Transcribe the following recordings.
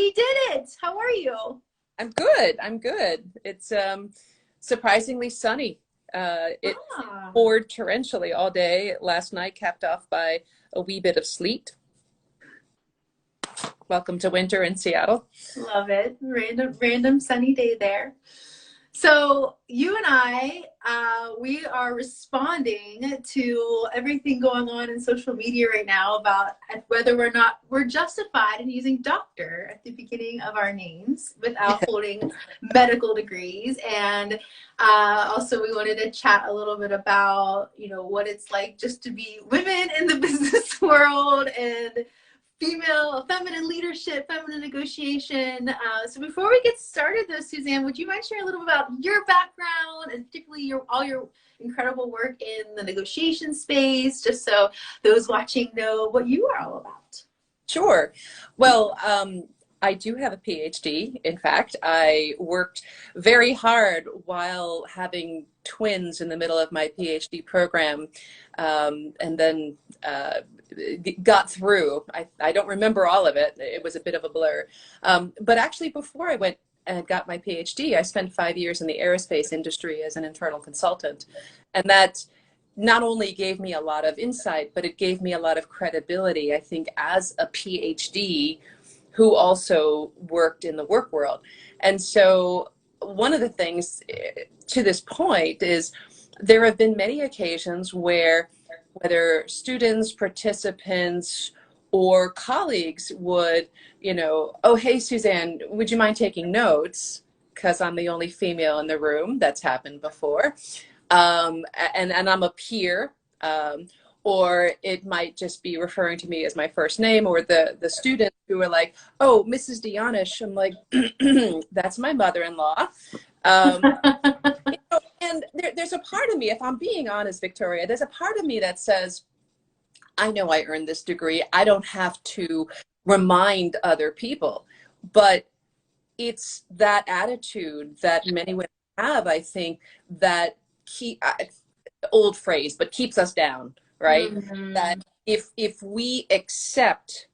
we did it. How are you? I'm good. I'm good. It's surprisingly sunny. It Ah, poured torrentially all day last night, capped off by a wee bit of sleet. Welcome to winter in Seattle. love it. Random sunny day there. So you and I, we are responding to everything going on in social media right now about whether or not we're justified in using doctor at the beginning of our names without holding medical degrees. And also we wanted to chat a little bit about, what it's like just to be women in the business world and feminine leadership, feminine negotiation. So before we get started though, Suzanne, would you mind sharing a little bit about your background and particularly all your incredible work in the negotiation space, just so those watching know what you are all about? Sure. Well, I do have a PhD. In fact, I worked very hard while having twins in the middle of my PhD program, and then got through. I don't remember all of it. It was a bit of a blur. But actually, before I went and got my PhD, I spent 5 years in the aerospace industry as an internal consultant. And that not only gave me a lot of insight, but it gave me a lot of credibility, I think, as a PhD who also worked in the work world. And so one of the things to this point is there have been many occasions where whether students, participants, or colleagues would, oh, hey, Suzanne, would you mind taking notes? Because I'm the only female in the room. That's happened before. And I'm a peer. Or it might just be referring to me as my first name, or the students who are like, oh, Mrs. de Janasz. I'm like, that's my mother-in-law. And there's a part of me, if I'm being honest, Victoria, there's a part of me that says, I know I earned this degree. I don't have to remind other people. But it's that attitude that many women have, I think, that old phrase, but keeps us down, right? Mm-hmm. That if we accept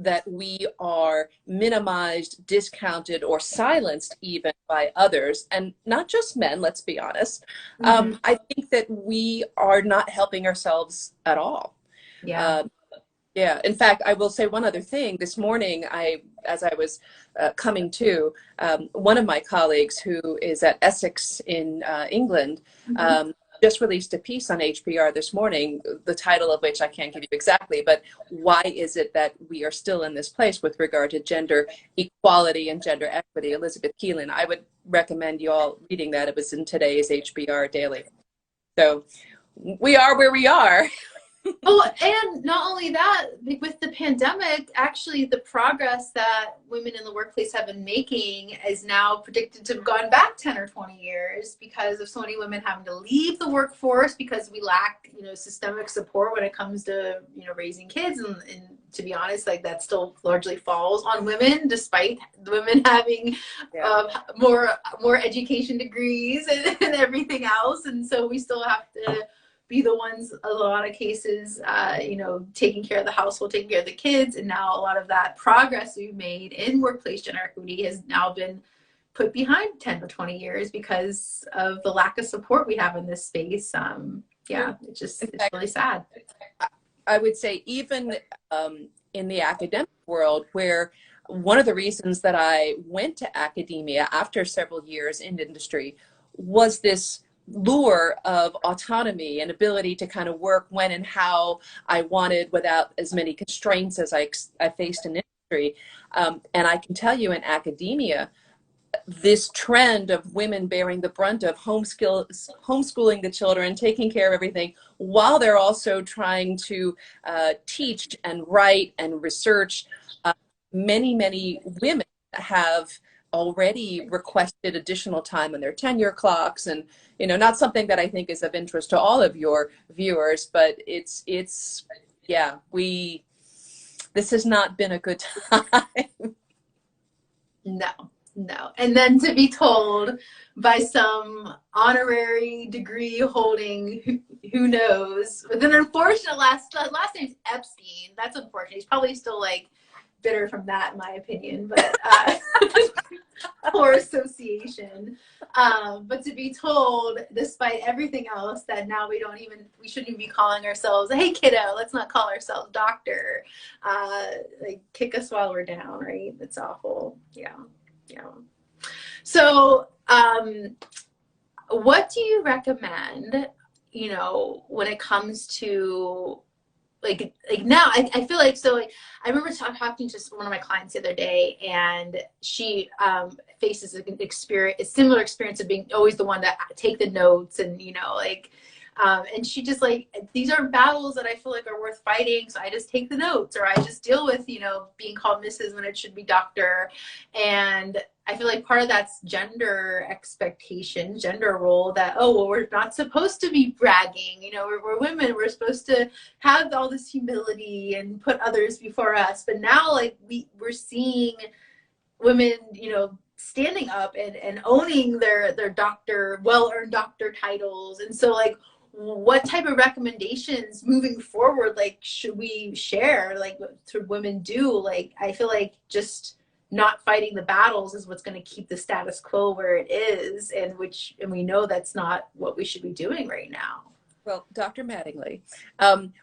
that we are minimized, discounted, or silenced even by others, and not just men, let's be honest, I think that we are not helping ourselves at all. Yeah. Yeah. In fact, I will say one other thing. This morning, as I was coming to, one of my colleagues who is at Essex in England, just released a piece on HBR this morning, the title of which I can't give you exactly, but why is it that we are still in this place with regard to gender equality and gender equity? Elizabeth Keelan. I would recommend you all reading that. It was in today's HBR Daily. So we are where we are. Oh, and not only that, with the pandemic, actually the progress that women in the workplace have been making is now predicted to have gone back 10 or 20 years because of so many women having to leave the workforce because we lack, systemic support when it comes to, raising kids. And to be honest, like that still largely falls on women, despite the women having more education degrees and everything else. And so we still have to be the ones, a lot of cases, taking care of the household, taking care of the kids. And now a lot of that progress we've made in workplace gender equity has now been put behind 10 to 20 years because of the lack of support we have in this space. It's really sad. I would say even in the academic world, where one of the reasons that I went to academia after several years in industry was this lure of autonomy and ability to kind of work when and how I wanted without as many constraints as I faced in industry. And I can tell you in academia, this trend of women bearing the brunt of homeschooling the children, taking care of everything, while they're also trying to teach and write and research, many women have already requested additional time on their tenure clocks, and not something that I think is of interest to all of your viewers, but this has not been a good time. No. And then to be told by some honorary degree holding, who knows, with an unfortunate last name's Epstein. That's unfortunate. He's probably still like bitter from that, in my opinion, but poor association. But to be told, despite everything else, that now we shouldn't even be calling ourselves, hey kiddo, let's not call ourselves doctor. Like kick us while we're down, right? It's awful. Yeah. So, what do you recommend, when it comes to like now, I feel like, so like, I remember talking to one of my clients the other day, and she faces a similar experience of being always the one to take the notes, and and she just like, these are battles that I feel like are worth fighting, so I just take the notes, or I just deal with being called Mrs. when it should be doctor. And I feel like part of that's gender expectation, gender role, that, oh, well, we're not supposed to be bragging. We're women. We're supposed to have all this humility and put others before us. But now, like, we're seeing women, standing up and owning their well-earned doctor titles. And so, like, what type of recommendations moving forward, like, should we share? Like, what should women do? Like, I feel like just not fighting the battles is what's going to keep the status quo where it is, and we know that's not what we should be doing right now. Well, Dr. Mattingly,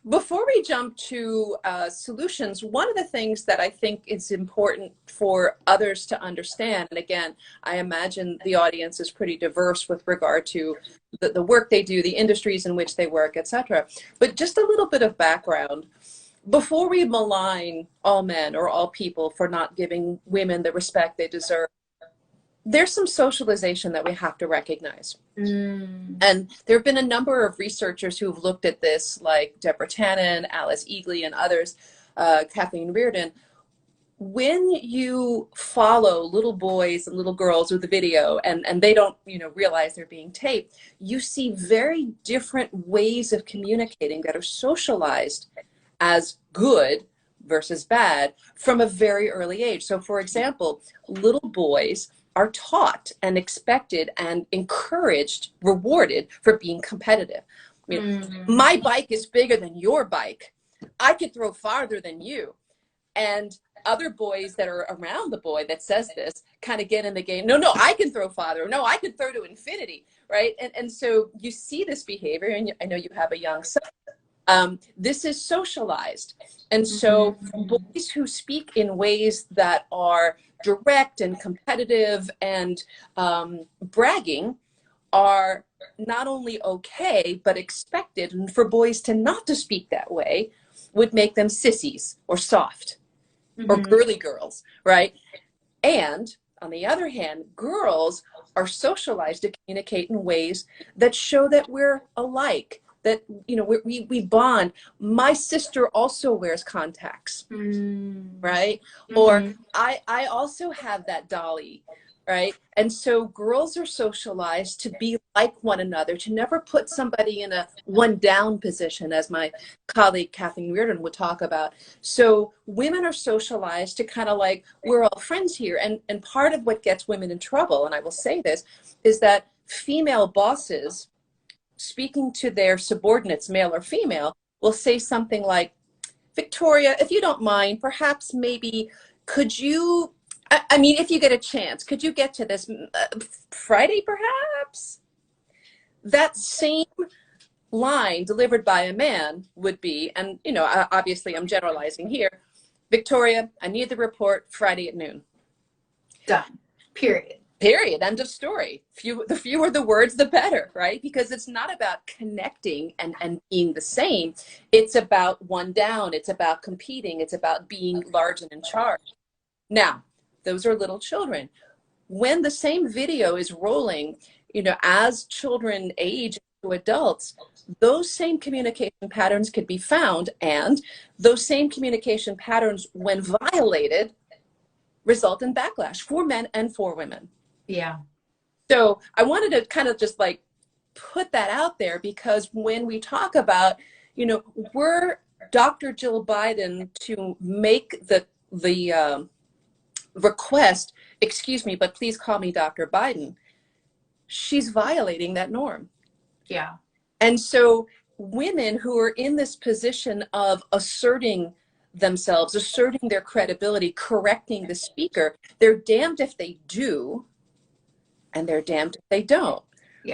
before we jump to solutions, one of the things that I think is important for others to understand, and again, I imagine the audience is pretty diverse with regard to the work they do, the industries in which they work, etc. But just a little bit of background. Before we malign all men or all people for not giving women the respect they deserve, there's some socialization that we have to recognize. And there have been a number of researchers who've looked at this, like Deborah Tannen, Alice Eagley, and others, Kathleen Reardon. When you follow little boys and little girls with the video, and they don't realize they're being taped, you see very different ways of communicating that are socialized as good versus bad from a very early age. So for example, little boys are taught and expected and encouraged, rewarded for being competitive. My bike is bigger than your bike. I could throw farther than you. And other boys that are around the boy that says this kind of get in the game. No, I can throw farther. No, I can throw to infinity, right? And so you see this behavior, and I know you have a young son. This is socialized. And so boys who speak in ways that are direct and competitive and bragging are not only okay, but expected. And for boys not to speak that way would make them sissies or soft or girly girls, right? And on the other hand, girls are socialized to communicate in ways that show that we're alike, that we bond. My sister also wears contacts, right? Or I also have that dolly, right? And so girls are socialized to be like one another, to never put somebody in a one down position, as my colleague Kathleen Reardon would talk about. So women are socialized to kind of like, we're all friends here. And part of what gets women in trouble, and I will say this, is that female bosses, speaking to their subordinates, male or female, will say something like, Victoria, if you don't mind, perhaps maybe could you, I mean, if you get a chance, could you get to this Friday perhaps? That same line delivered by a man would be, and obviously I'm generalizing here, Victoria, I need the report Friday at noon. Done. Period. Period. End of story. The fewer the words, the better, right? Because it's not about connecting and being the same. It's about one down. It's about competing. It's about being large and in charge. Now, those are little children. When the same video is rolling, as children age to adults, those same communication patterns could be found, and those same communication patterns, when violated, result in backlash for men and for women. Yeah. So I wanted to kind of just like put that out there, because when we talk about, were Dr. Jill Biden to make the request, excuse me, but please call me Dr. Biden, she's violating that norm. Yeah. And so women who are in this position of asserting themselves, asserting their credibility, correcting the speaker. They're damned if they do, and they're damned if they don't,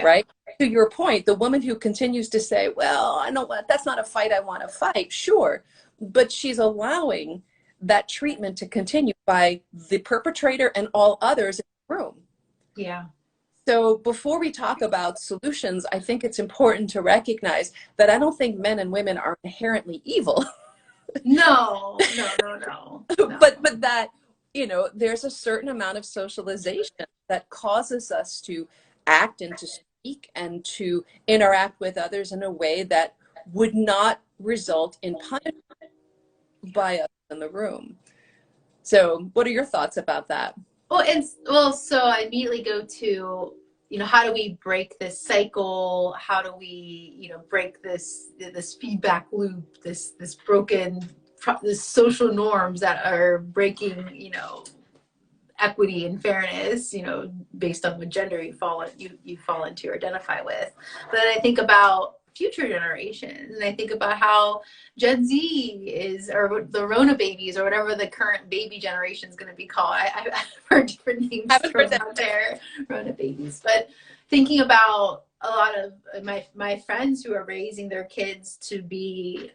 right? To your point, the woman who continues to say, well, I know what, that's not a fight I want to fight, sure, but she's allowing that treatment to continue by the perpetrator and all others in the room. Yeah. So before we talk about solutions, I think it's important to recognize that I don't think men and women are inherently evil. No. But that, you know, there's a certain amount of socialization that causes us to act and to speak and to interact with others in a way that would not result in punishment by us in the room. So what are your thoughts about that? So I immediately go to, you know, how do we break this cycle? How do we, you know, break this feedback loop, this social norms that are breaking, you know, equity and fairness, you know, based on what gender you fall into or identify with. But then I think about future generations, and I think about how Gen Z is, or the Rona babies, or whatever the current baby generation is going to be called. I've heard different names thrown out there, Rona babies. But thinking about a lot of my friends who are raising their kids to be,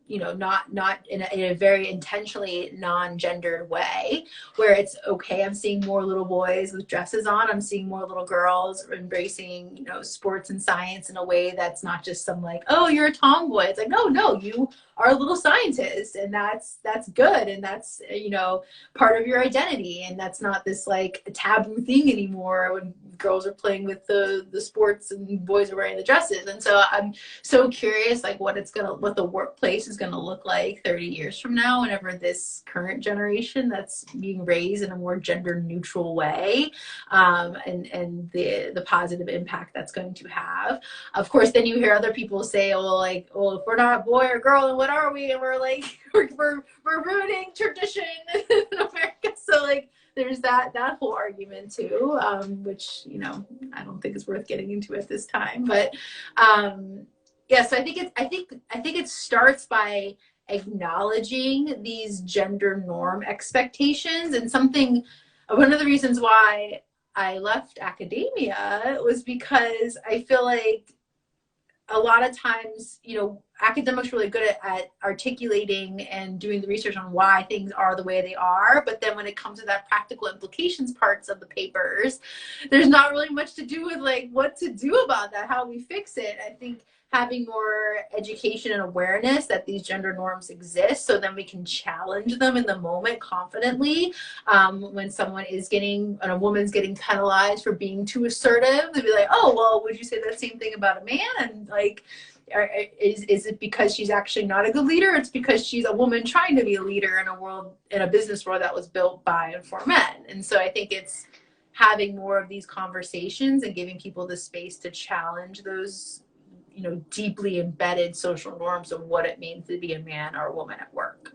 you know, not in a very intentionally non-gendered way, where it's okay. I'm seeing more little boys with dresses on. I'm seeing more little girls embracing, you know, sports and science in a way that's not just some like, oh, you're a tomboy. It's like, no, you are a little scientist, and that's good, and that's, you know, part of your identity, and that's not this like taboo thing anymore when girls are playing with the sports and boys are wearing the dresses. And so I'm so curious, like what the workplace is gonna look like 30 years from now, whenever this current generation that's being raised in a more gender neutral way, and the positive impact that's going to have. Of course, then you hear other people say, oh, like, well, if we're not a boy or girl, then what are we? And we're like, we're ruining tradition in America. So like, there's that whole argument too, which, you know, I don't think is worth getting into at this time. But yeah, so I think it starts by acknowledging these gender norm expectations. And one of the reasons why I left academia was because I feel like a lot of times, you know, academics are really good at articulating and doing the research on why things are the way they are. But then when it comes to that practical implications parts of the papers, there's not really much to do with like what to do about that, how we fix it. I think having more education and awareness that these gender norms exist, so then we can challenge them in the moment confidently. When a woman's getting penalized for being too assertive, they'd be like, oh, well, would you say that same thing about a man? And like, is it because she's actually not a good leader? It's because she's a woman trying to be a leader in a business world that was built by and for men. And so I think it's having more of these conversations and giving people the space to challenge those, you know, deeply embedded social norms of what it means to be a man or a woman at work.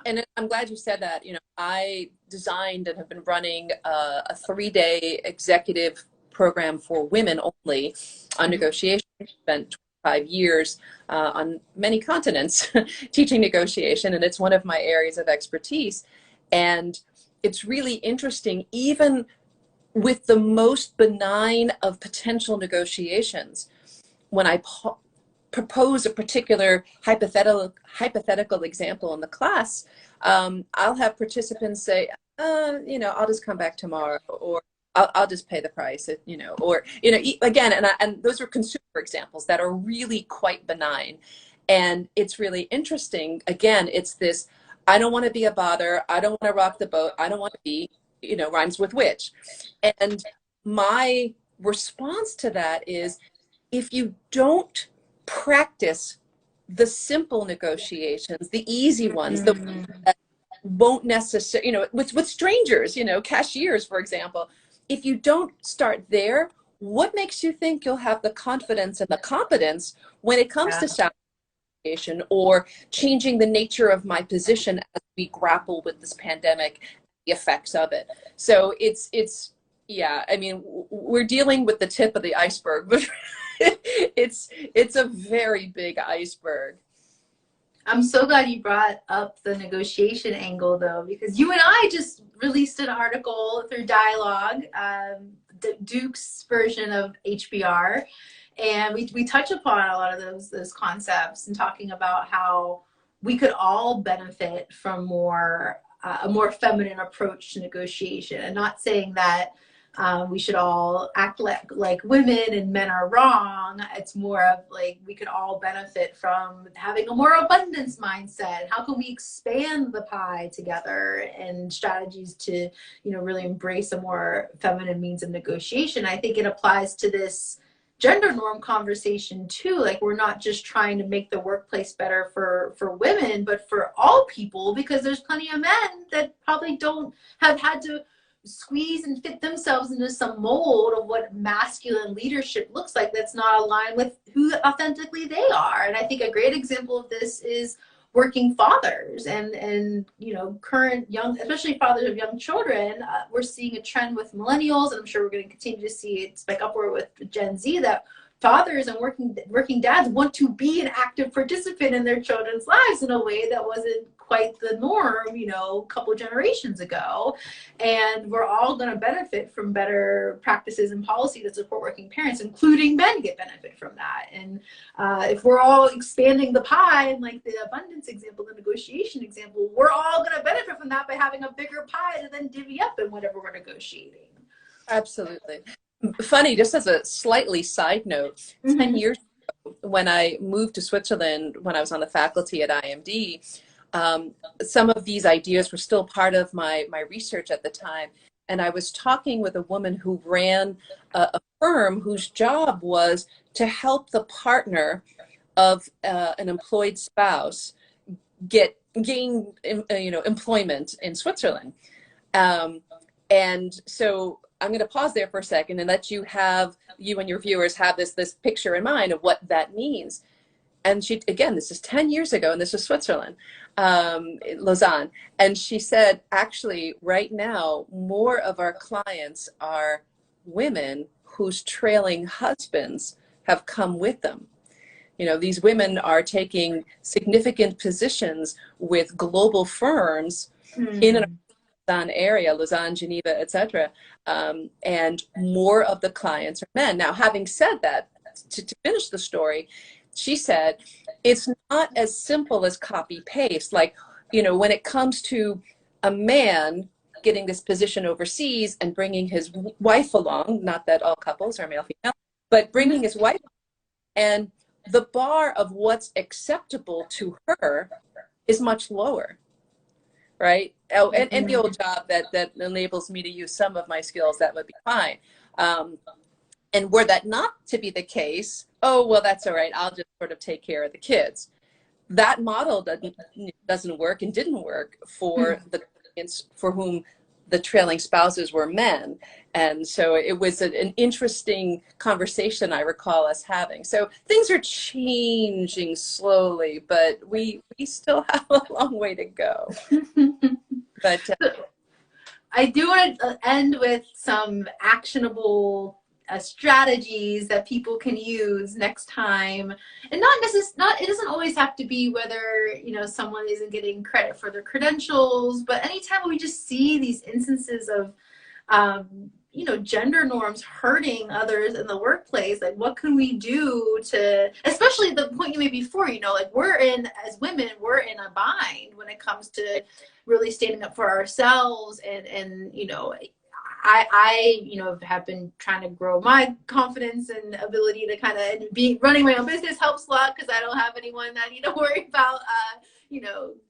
And I'm glad you said that. You know, I designed and have been running a 3-day executive program for women only on negotiation. Spent 25 years on many continents teaching negotiation, and it's one of my areas of expertise. And it's really interesting, even with the most benign of potential negotiations, when I propose a particular hypothetical example in the class, I'll have participants say, you know, I'll just come back tomorrow, or I'll just pay the price, you know, or, you know, again, and those are consumer examples that are really quite benign. And it's really interesting. Again, it's this, I don't want to be a bother. I don't want to rock the boat. I don't want to be, you know, rhymes with witch. And my response to that is, if you don't practice the simple negotiations, the easy ones, the ones that won't necessarily, you know, with strangers, you know, cashiers, for example, if you don't start there, what makes you think you'll have the confidence and the competence when it comes to salary negotiation or changing the nature of my position as we grapple with this pandemic, the effects of it? So it's yeah, I mean, we're dealing with the tip of the iceberg, but it's a very big iceberg. I'm so glad you brought up the negotiation angle, though, because you and I just released an article through Dialogue, Duke's version of HBR, and we touch upon a lot of those concepts and talking about how we could all benefit from a more feminine approach to negotiation, and not saying that we should all act like women and men are wrong. It's more of like we could all benefit from having a more abundance mindset. How can we expand the pie together, and strategies to, really embrace a more feminine means of negotiation. I think it applies to this gender norm conversation too. Like, we're not just trying to make the workplace better for women, but for all people, because there's plenty of men that probably don't have had to squeeze and fit themselves into some mold of what masculine leadership looks like that's not aligned with who authentically they are. And I think a great example of this is working fathers and current young, especially fathers of young children. We're seeing a trend with millennials, and I'm sure we're going to continue to see it spike upward with Gen Z, that fathers and working dads want to be an active participant in their children's lives in a way that wasn't quite the norm, a couple generations ago. And we're all going to benefit from better practices and policy that support working parents, including men get benefit from that. And if we're all expanding the pie, and like the abundance example, the negotiation example, we're all going to benefit from that by having a bigger pie to then divvy up in whatever we're negotiating. Absolutely. Funny, just as a slightly side note, 10 years ago, when I moved to Switzerland, when I was on the faculty at IMD, some of these ideas were still part of my research at the time. And I was talking with a woman who ran a firm whose job was to help the partner of an employed spouse gain employment in Switzerland. And so I'm going to pause there for a second and let you and your viewers have this picture in mind of what that means. And she, again, this is 10 years ago, and this is Switzerland, Lausanne. And she said, actually, right now, more of our clients are women whose trailing husbands have come with them. These women are taking significant positions with global firms in and Lausanne area, Lausanne, Geneva, etc. And more of the clients are men. Now, having said that, to finish the story, she said, it's not as simple as copy paste. Like, when it comes to a man getting this position overseas and bringing his wife along, not that all couples are male, female, but bringing his wife, and the bar of what's acceptable to her is much lower. Right? Oh, and the old job that enables me to use some of my skills, that would be fine. And were that not to be the case, oh, well, that's all right, I'll just sort of take care of the kids. That model doesn't work and didn't work for the clients for whom the trailing spouses were men. And so it was an interesting conversation I recall us having. So things are changing slowly, but we still have a long way to go. But I do want to end with some actionable strategies that people can use next time, and it doesn't always have to be whether someone isn't getting credit for their credentials, but anytime we just see these instances of gender norms hurting others in the workplace, like what can we do to, especially the point you made before, like as women, we're in a bind when it comes to really standing up for ourselves, and I have been trying to grow my confidence and ability to kind of be running my own business helps a lot, because I don't have anyone that I need to worry about,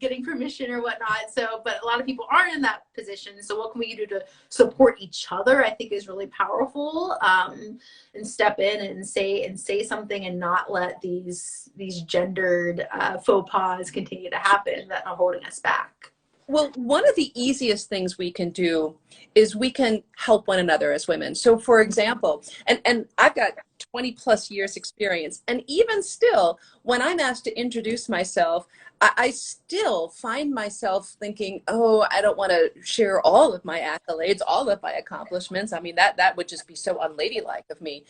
getting permission or whatnot. So, but a lot of people aren't in that position. So what can we do to support each other, I think is really powerful, and step in and say something, and not let these gendered faux pas continue to happen that are holding us back. Well, one of the easiest things we can do is we can help one another as women. So for example, and I've got 20 plus years experience, and even still, when I'm asked to introduce myself, I still find myself thinking, oh, I don't want to share all of my accolades, all of my accomplishments. I mean, that would just be so unladylike of me.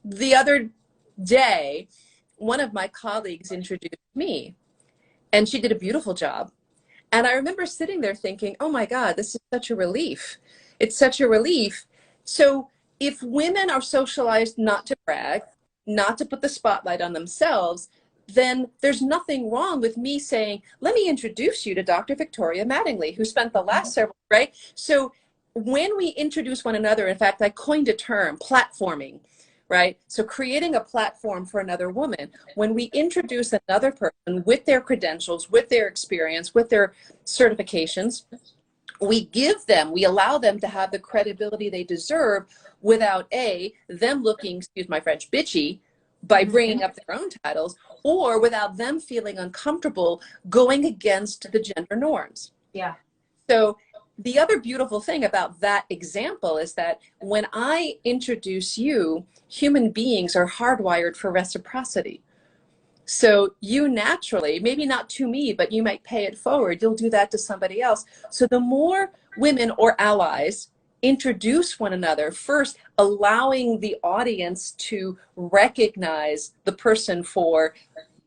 The other day, one of my colleagues introduced me. and she did a beautiful job. And I remember sitting there thinking, oh my God, this is such a relief. It's such a relief. So if women are socialized not to brag, not to put the spotlight on themselves, then there's nothing wrong with me saying, let me introduce you to Dr. Victoria Mattingly, who spent the last several, right? So when we introduce one another, in fact, I coined a term, platforming, right? So creating a platform for another woman. When we introduce another person with their credentials, with their experience, with their certifications, we allow them to have the credibility they deserve without them looking, excuse my French, bitchy by bringing up their own titles, or without them feeling uncomfortable going against the gender norms. Yeah. So the other beautiful thing about that example is that when I introduce you, human beings are hardwired for reciprocity. So you naturally, maybe not to me, but you might pay it forward. You'll do that to somebody else. So the more women or allies introduce one another, first allowing the audience to recognize the person for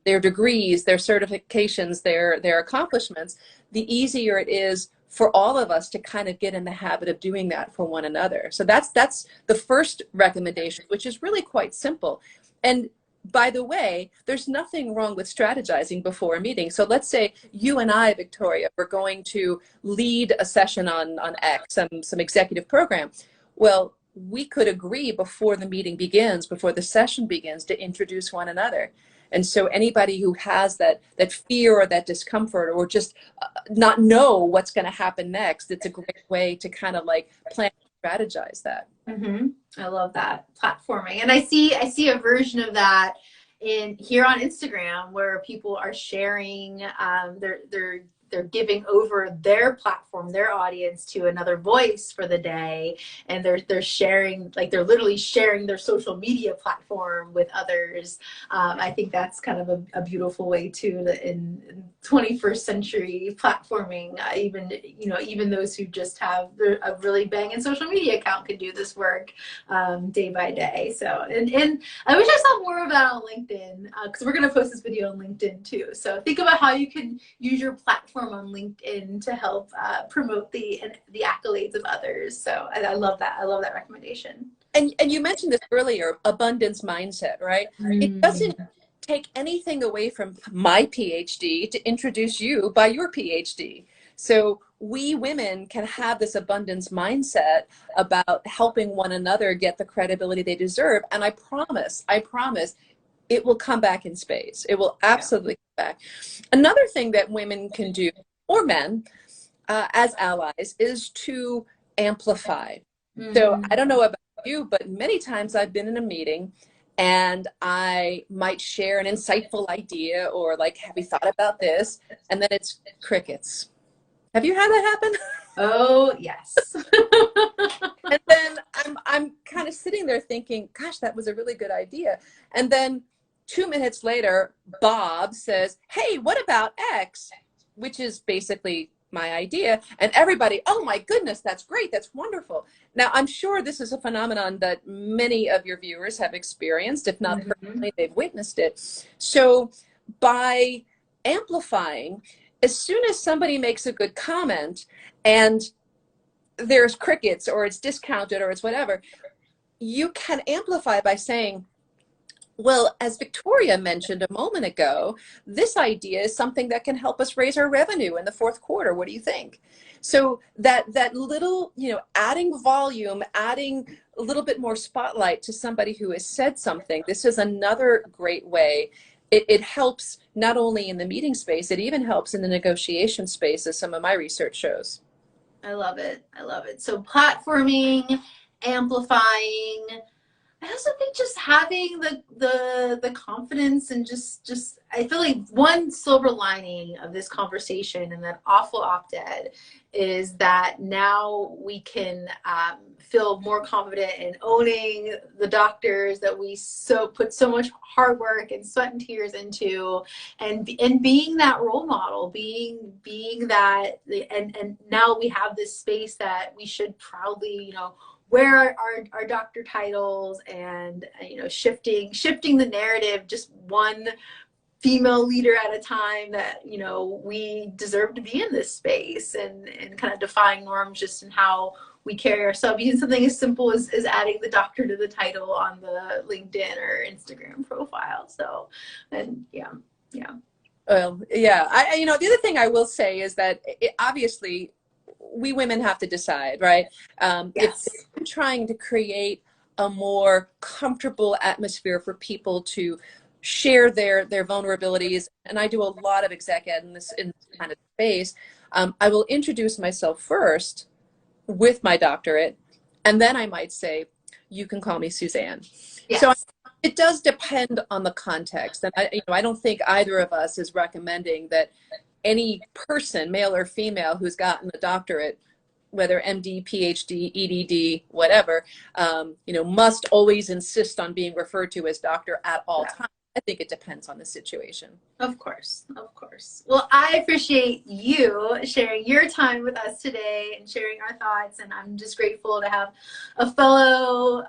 their degrees, their certifications, their accomplishments, the easier it is for all of us to kind of get in the habit of doing that for one another. So that's the first recommendation, which is really quite simple. And by the way, there's nothing wrong with strategizing before a meeting. So let's say you and I, Victoria, we're going to lead a session on X, some executive program. Well, we could agree before the meeting begins, before the session begins, to introduce one another. And so anybody who has that fear or that discomfort or just not know what's going to happen next, it's a great way to kind of like plan and strategize that. I love that, platforming. And I see a version of that in here on Instagram where people are sharing they're giving over their platform, their audience, to another voice for the day, and they're sharing, like they're literally sharing their social media platform with others. I think that's kind of a beautiful way too, in 21st century platforming. Even those who just have a really banging social media account can do this work day by day. So and I wish I saw more of that on LinkedIn, because we're going to post this video on LinkedIn too. So think about how you can use your platform on LinkedIn to help promote the accolades of others. So I love that. I love that recommendation. And you mentioned this earlier, abundance mindset, right? It doesn't take anything away from my PhD to introduce you by your PhD. So we women can have this abundance mindset about helping one another get the credibility they deserve. And I promise, it will come back in spades. It will absolutely come back. Another thing that women can do, or men, as allies, is to amplify. So I don't know about you, but many times I've been in a meeting and I might share an insightful idea or like, have you thought about this? And then it's crickets. Have you had that happen? Oh, yes. And then I'm kind of sitting there thinking, gosh, that was a really good idea. And then 2 minutes later, Bob says, hey, what about X? Which is basically my idea. And everybody, oh my goodness, that's great. That's wonderful. Now, I'm sure this is a phenomenon that many of your viewers have experienced. If not personally, they've witnessed it. So by amplifying, as soon as somebody makes a good comment and there's crickets or it's discounted or it's whatever, you can amplify by saying, well, as Victoria mentioned a moment ago, this idea is something that can help us raise our revenue in the fourth quarter. What do you think? So that little, adding volume, adding a little bit more spotlight to somebody who has said something, this is another great way. It helps not only in the meeting space, it even helps in the negotiation space, as some of my research shows. I love it. I love it. So platforming, amplifying. I also think just having the confidence and just I feel like one silver lining of this conversation and that awful op-ed is that now we can feel more confident in owning the doctors that we put so much hard work and sweat and tears into, and being that role model, being that, and now we have this space that we should proudly wear our doctor titles, and shifting the narrative just one female leader at a time that, you know, we deserve to be in this space, and kind of defying norms just in how we carry ourselves. Even something as simple as adding the doctor to the title on the LinkedIn or Instagram profile. So, and yeah. Well, yeah, you know, the other thing I will say is that obviously we women have to decide, right? Yes. If we're trying to create a more comfortable atmosphere for people to share their vulnerabilities, and I do a lot of exec ed in this kind of space, I will introduce myself first with my doctorate, and then I might say, you can call me Suzanne. Yes. So it does depend on the context, and I don't think either of us is recommending that any person, male or female, who's gotten a doctorate, whether MD, PhD, EDD, whatever, you know, must always insist on being referred to as doctor at all times. I think it depends on the situation. Of course, of course. Well, I appreciate you sharing your time with us today and sharing our thoughts. And I'm just grateful to have a fellow,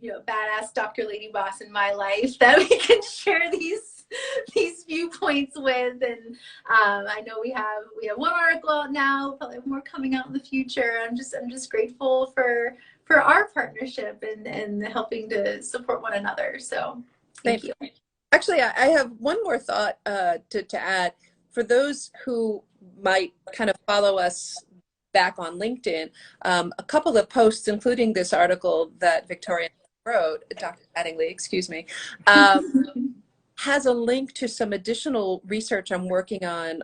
you know, badass Dr. Lady Boss in my life that we can share these viewpoints with. And I know we have one article out now, probably more coming out in the future. I'm just grateful for our partnership and helping to support one another. So thank you. Actually, I have one more thought to add. For those who might kind of follow us back on LinkedIn, a couple of posts, including this article that Victoria wrote, Dr. Mattingly, excuse me, has a link to some additional research I'm working on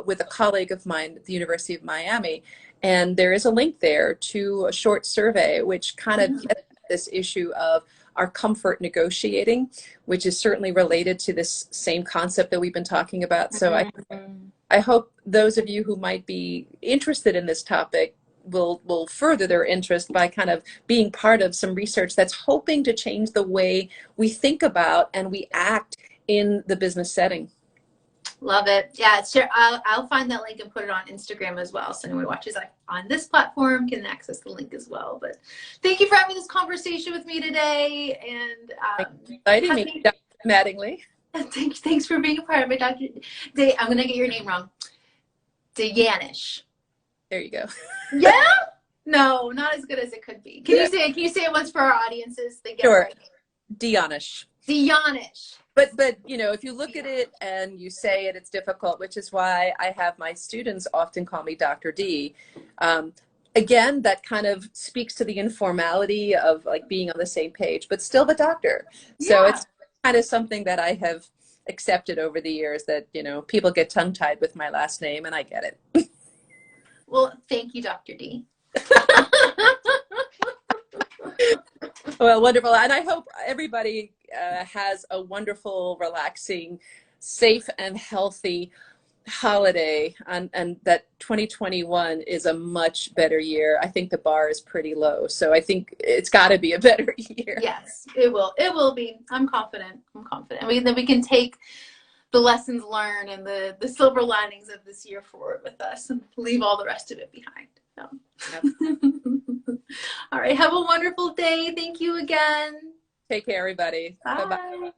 with a colleague of mine at the University of Miami. And there is a link there to a short survey, which kind of gets at this issue of our comfort negotiating, which is certainly related to this same concept that we've been talking about. So I hope those of you who might be interested in this topic will further their interest by kind of being part of some research that's hoping to change the way we think about and we act in the business setting. Love it. Yeah, sure. I'll find that link and put it on Instagram as well. So anyone who watches on this platform can access the link as well. But thank you for having this conversation with me today. And inviting me, Dr. Mattingly. Thanks for being a part of it, Dr. I'm going to get your name wrong. De Janasz. There you go. Yeah? No, not as good as it could be. Can you say it once for our audiences? Sure. Right? De Janasz. De Janasz. But you know, if you look at it and you say it, it's difficult, which is why I have my students often call me Dr. D. Again, that kind of speaks to the informality of like being on the same page, but still the doctor. Yeah. So it's kind of something that I have accepted over the years, that, you know, people get tongue-tied with my last name, and I get it. Well, thank you, Dr. D. Well, wonderful. And I hope everybody has a wonderful, relaxing, safe, and healthy holiday, and that 2021 is a much better year. I think the bar is pretty low, so I think it's got to be a better year. Yes, it will. It will be. I'm confident. Then we can take the lessons learned and the silver linings of this year forward with us and leave all the rest of it behind. So. Yep. All right. Have a wonderful day. Thank you again. Take care, everybody. Bye. Bye-bye.